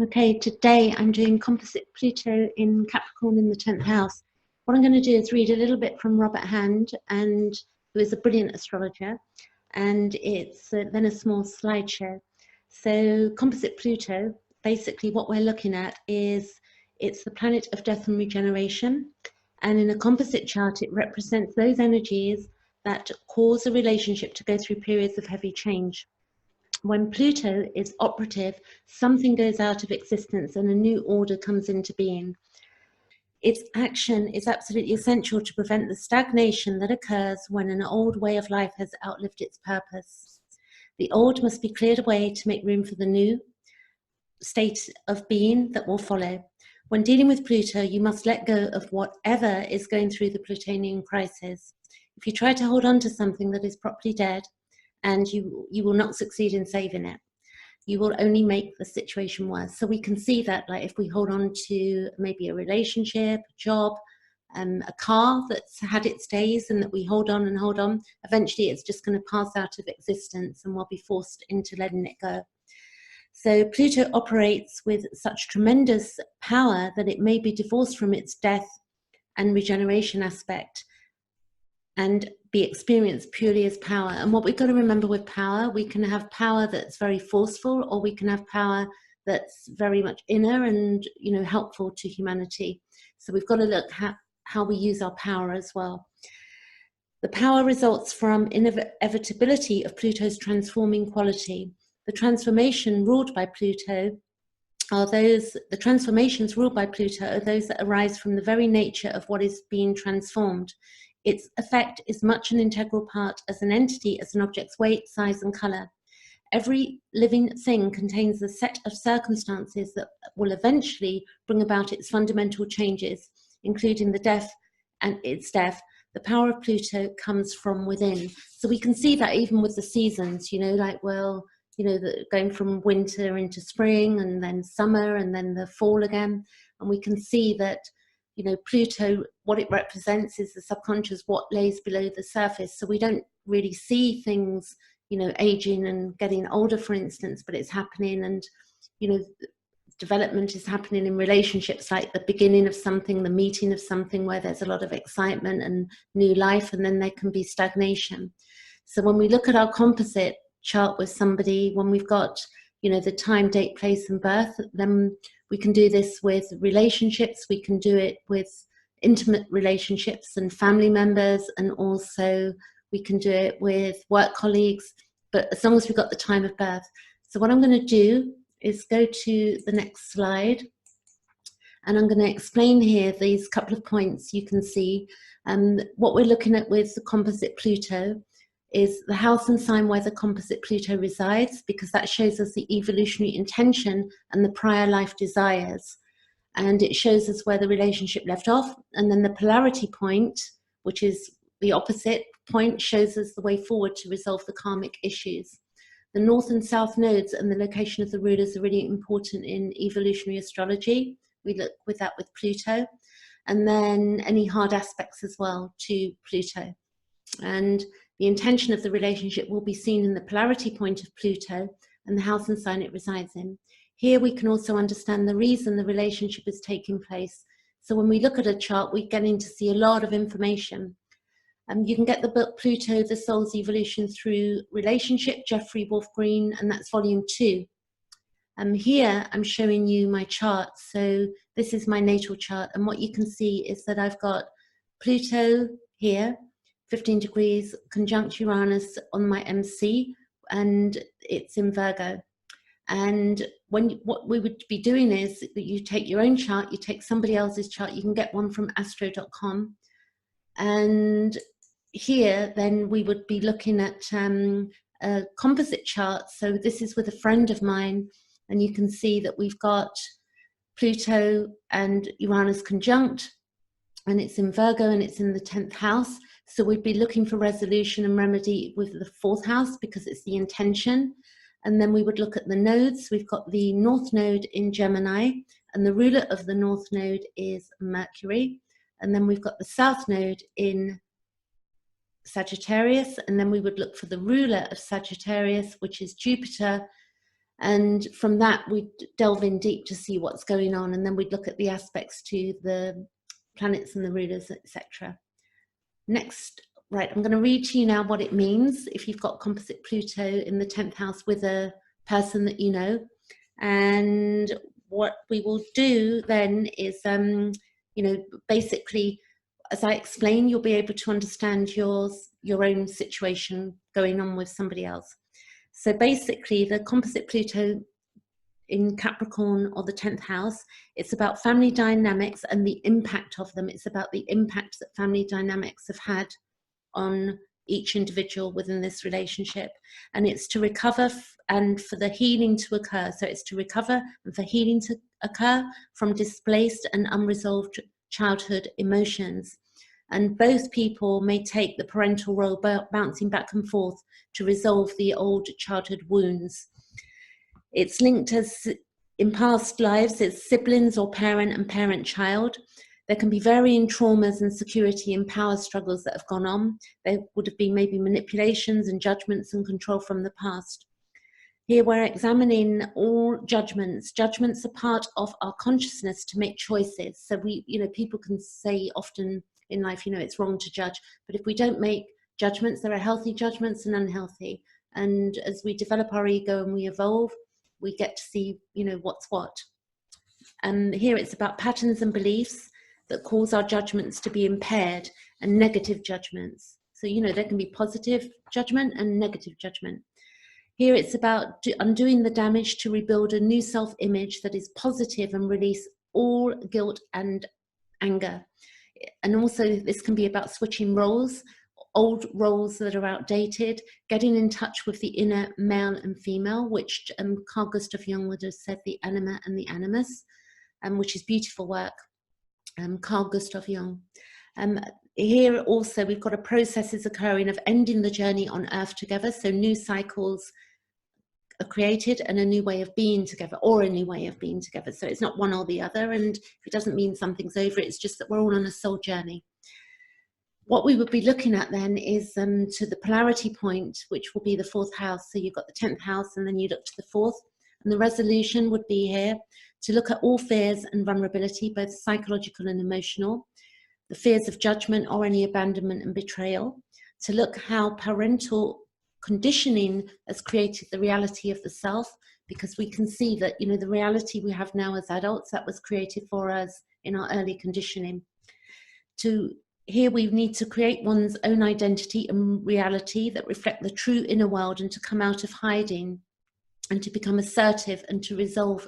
Okay, today I'm doing Composite Pluto in Capricorn in the 10th house. What I'm going to do is read a little bit from Robert Hand, who is a brilliant astrologer, and it's then a small slideshow. So Composite Pluto, basically what we're looking at is it's the planet of death and regeneration, and in a composite chart it represents those energies that cause a relationship to go through periods of heavy change. When Pluto is operative, something goes out of existence and a new order comes into being. Its action is absolutely essential to prevent the stagnation that occurs when an old way of life has outlived its purpose. The old must be cleared away to make room for the new state of being that will follow. When dealing with Pluto, you must let go of whatever is going through the Plutonian crisis. If you try to hold on to something that is properly dead, and you will not succeed in saving it. You will only make the situation worse. So we can see that, like, if we hold on to maybe a relationship, a job, a car that's had its days, and that we hold on and hold on, eventually it's just going to pass out of existence and we'll be forced into letting it go. So Pluto operates with such tremendous power that it may be divorced from its death and regeneration aspect and be experienced purely as power. And what we've got to remember with power, we can have power that's very forceful, or we can have power that's very much inner and, you know, helpful to humanity. So we've got to look at how we use our power as well. The power results from inevitability of Pluto's transforming quality. The transformations ruled by Pluto are those that arise from the very nature of what is being transformed. Its effect is much an integral part as an entity as an object's weight, size, and color. Every living thing contains a set of circumstances that will eventually bring about its fundamental changes, including the death and its death. The power of Pluto comes from within. So we can see that even with the seasons, you know, like, well, you know, going from winter into spring and then summer and then the fall again. And we can see that, you know, Pluto, what it represents is the subconscious, what lays below the surface. So we don't really see things, you know, aging and getting older, for instance, but it's happening. And, you know, development is happening in relationships, like the beginning of something, the meeting of something where there's a lot of excitement and new life, and then there can be stagnation. So when we look at our composite chart with somebody, when we've got, you know, the time, date, place, and birth, then we can do this with relationships, we can do it with intimate relationships and family members, and also we can do it with work colleagues, but as long as we've got the time of birth. So what I'm going to do is go to the next slide, and I'm going to explain here these couple of points you can see. What we're looking at with the composite Pluto is the house and sign where the composite Pluto resides, because that shows us the evolutionary intention and the prior life desires. And it shows us where the relationship left off. And then the polarity point, which is the opposite point, shows us the way forward to resolve the karmic issues. The north and south nodes and the location of the rulers are really important in evolutionary astrology. We look with that with Pluto. And then any hard aspects as well to Pluto. And the intention of the relationship will be seen in the polarity point of Pluto and the house and sign it resides in. Here we can also understand the reason the relationship is taking place. So when we look at a chart, we're getting to see a lot of information. You can get the book Pluto, The Soul's Evolution Through Relationship, Jeffrey Wolf Green, and that's volume 2. Here I'm showing you my chart. So this is my natal chart, and what you can see is that I've got Pluto here, 15 degrees, conjunct Uranus on my MC, and it's in Virgo. And what we would be doing is that you take your own chart, you take somebody else's chart, you can get one from astro.com. And here, then we would be looking at a composite chart. So this is with a friend of mine, and you can see that we've got Pluto and Uranus conjunct, and it's in Virgo and it's in the 10th house. So we'd be looking for resolution and remedy with the 4th house because it's the intention. And then we would look at the nodes. We've got the North Node in Gemini, and the ruler of the North Node is Mercury. And then we've got the South Node in Sagittarius, and then we would look for the ruler of Sagittarius, which is Jupiter. And from that, we delve in deep to see what's going on. And then we'd look at the aspects to the planets and the rulers, etc. Next, right, I'm going to read to you now what it means if you've got composite Pluto in the 10th house with a person that you know. And what we will do then is, you know, basically, as I explain, you'll be able to understand your own situation going on with somebody else. So basically, the composite Pluto in Capricorn or the 10th house, it's about family dynamics and the impact of them. It's about the impact that family dynamics have had on each individual within this relationship. And it's to recover and for the healing to occur. So it's to recover and for healing to occur from displaced and unresolved childhood emotions. And both people may take the parental role, bouncing back and forth to resolve the old childhood wounds. It's linked as in past lives, it's siblings or parent and parent-child. There can be varying traumas and security and power struggles that have gone on. There would have been maybe manipulations and judgments and control from the past. Here we're examining all judgments. Judgments are part of our consciousness to make choices. So we, you know, people can say often in life, you know, it's wrong to judge. But if we don't make judgments, there are healthy judgments and unhealthy. And as we develop our ego and we evolve, we get to see, you know, what's what. And here it's about patterns and beliefs that cause our judgments to be impaired and negative judgments. So, you know, there can be positive judgment and negative judgment. Here it's about undoing the damage to rebuild a new self-image that is positive and release all guilt and anger. And also this can be about switching roles, old roles that are outdated, getting in touch with the inner male and female, which Carl Gustav Jung would have said the anima and the animus, which is beautiful work, Carl Gustav Jung. Here also we've got a process is occurring of ending the journey on Earth together, so new cycles are created and a new way of being together, or a new way of being together. So it's not one or the other, and it doesn't mean something's over, it's just that we're all on a soul journey. What we would be looking at then is to the polarity point, which will be the 4th house. So you've got the 10th house and then you look to the 4th. And the resolution would be here to look at all fears and vulnerability, both psychological and emotional, the fears of judgment or any abandonment and betrayal, to look how parental conditioning has created the reality of the self, because we can see that, you know, the reality we have now as adults, that was created for us in our early conditioning. Here we need to create one's own identity and reality that reflect the true inner world, and to come out of hiding and to become assertive and to resolve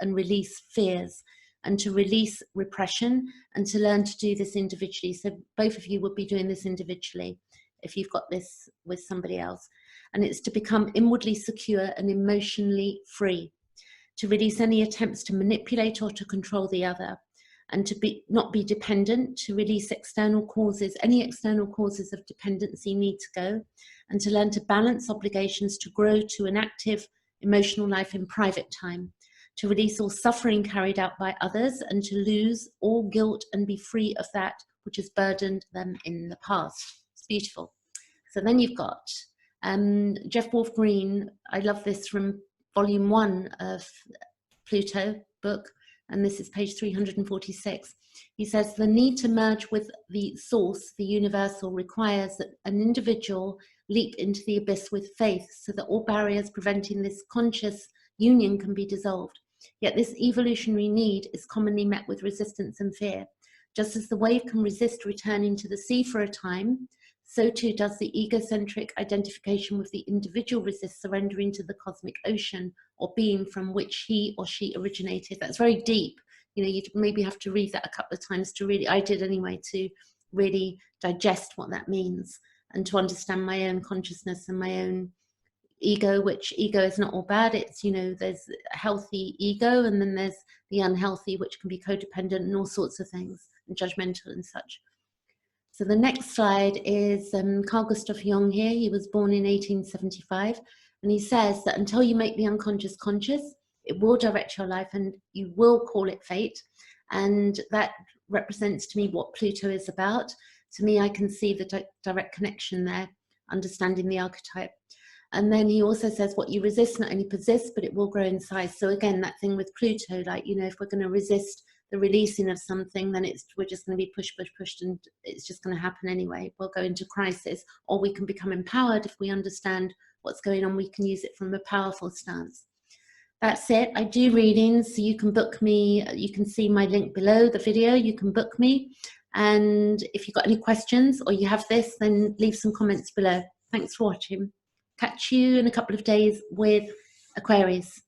and release fears and to release repression and to learn to do this individually. So both of you would be doing this individually if you've got this with somebody else. And it's to become inwardly secure and emotionally free, to release any attempts to manipulate or to control the other, and to not be dependent, to release external causes, any external causes of dependency need to go, and to learn to balance obligations, to grow to an active emotional life in private time, to release all suffering carried out by others, and to lose all guilt and be free of that which has burdened them in the past. It's beautiful. So then you've got Jeff Wolf Green. I love this from volume 1 of Pluto book, and this is page 346. He says, the need to merge with the source, the universal, requires that an individual leap into the abyss with faith, so that all barriers preventing this conscious union can be dissolved. Yet this evolutionary need is commonly met with resistance and fear. Just as the wave can resist returning to the sea for a time, so too does the egocentric identification with the individual resist surrendering to the cosmic ocean or being from which he or she originated. That's very deep. You know, you'd maybe have to read that a couple of times to really, I did anyway, to really digest what that means and to understand my own consciousness and my own ego, which ego is not all bad. It's, you know, there's a healthy ego and then there's the unhealthy, which can be codependent and all sorts of things and judgmental and such. So the next slide is Carl Gustav Jung here. He was born in 1875, and he says that until you make the unconscious conscious, it will direct your life and you will call it fate. And that represents to me what Pluto is about. To me, I can see the direct connection there, understanding the archetype. And then he also says what you resist not only persists, but it will grow in size. So again, that thing with Pluto, like, you know, if we're going to resist the releasing of something, then we're just going to be pushed, and it's just going to happen anyway. We'll go into crisis, or we can become empowered if we understand what's going on. We can use it from a powerful stance. That's it. I do readings, so you can book me. You can see my link below the video. You can book me. And if you've got any questions or you have this, then leave some comments below. Thanks for watching. Catch you in a couple of days with Aquarius.